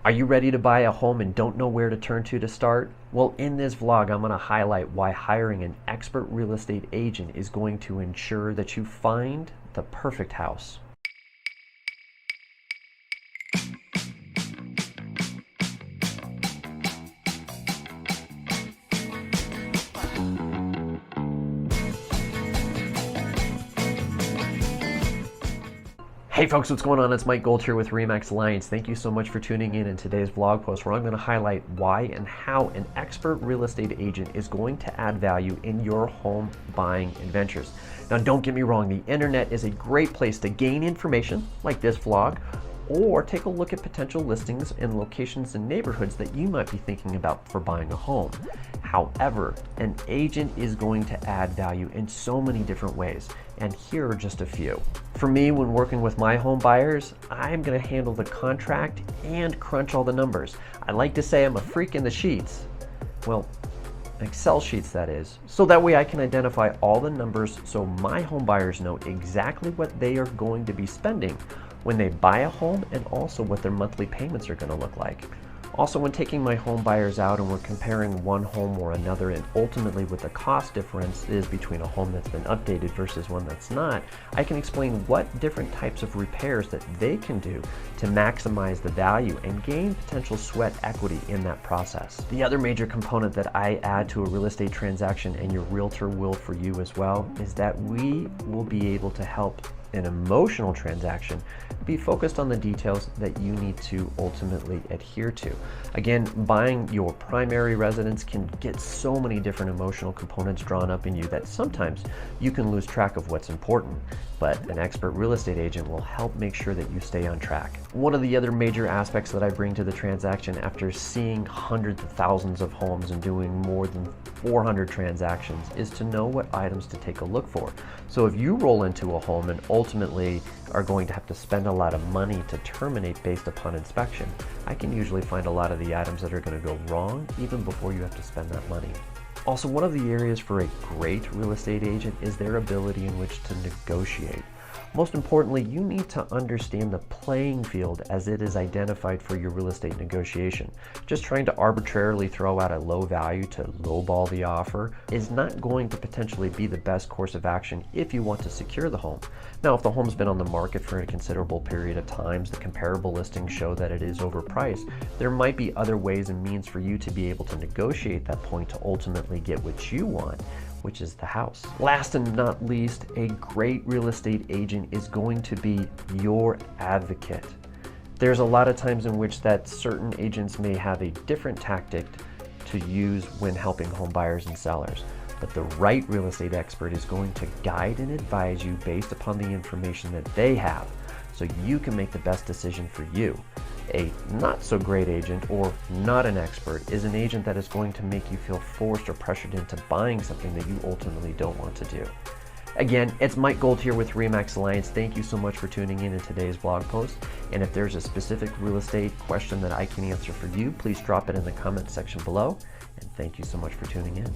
Are you ready to buy a home and don't know where to turn to start? Well, in this vlog, I'm going to highlight why hiring an expert real estate agent is going to ensure that you find the perfect house. Hey folks, what's going on? It's Mike Gold here with RE/MAX Alliance. Thank you so much for tuning in today's vlog post where I'm going to highlight why and how an expert real estate agent is going to add value in your home buying adventures. Now, don't get me wrong, the internet is a great place to gain information like this vlog, or take a look at potential listings in locations and neighborhoods that you might be thinking about for buying a home. However, an agent is going to add value in so many different ways, and here are just a few. For me, when working with my home buyers, I'm going to handle the contract and crunch all the numbers. I like to say I'm a freak in the sheets. Well, Excel sheets, that is. So that way I can identify all the numbers so my home buyers know exactly what they are going to be spending when they buy a home, and also what their monthly payments are going to look like. Also, when taking my home buyers out and we're comparing one home or another, and ultimately what the cost difference is between a home that's been updated versus one that's not, I can explain what different types of repairs that they can do to maximize the value and gain potential sweat equity in that process. The other major component that I add to a real estate transaction, and your realtor will for you as well, is that we will be able to help an emotional transaction be focused on the details that you need to ultimately adhere to. Again, buying your primary residence can get so many different emotional components drawn up in you that sometimes you can lose track of what's important, but an expert real estate agent will help make sure that you stay on track. One of the other major aspects that I bring to the transaction after seeing hundreds of thousands of homes and doing more than 400 transactions is to know what items to take a look for. So if you roll into a home and ultimately are going to have to spend a lot of money to terminate based upon inspection, I can usually find a lot of the items that are going to go wrong even before you have to spend that money. Also, one of the areas for a great real estate agent is their ability in which to negotiate. Most importantly, you need to understand the playing field as it is identified for your real estate negotiation. Just trying to arbitrarily throw out a low value to lowball the offer is not going to potentially be the best course of action if you want to secure the home. Now, if the home's been on the market for a considerable period of times, the comparable listings show that it is overpriced, there might be other ways and means for you to be able to negotiate that point to ultimately get what you want, which is the house. Last and not least, a great real estate agent is going to be your advocate. There's a lot of times in which that certain agents may have a different tactic to use when helping home buyers and sellers, but the right real estate expert is going to guide and advise you based upon the information that they have, so you can make the best decision for you. A not so great agent, or not an expert, is an agent that is going to make you feel forced or pressured into buying something that you ultimately don't want to do. Again, it's Mike Gold here with RE/MAX Alliance. Thank you so much for tuning in today's blog post. And if there's a specific real estate question that I can answer for you, please drop it in the comment section below. And thank you so much for tuning in.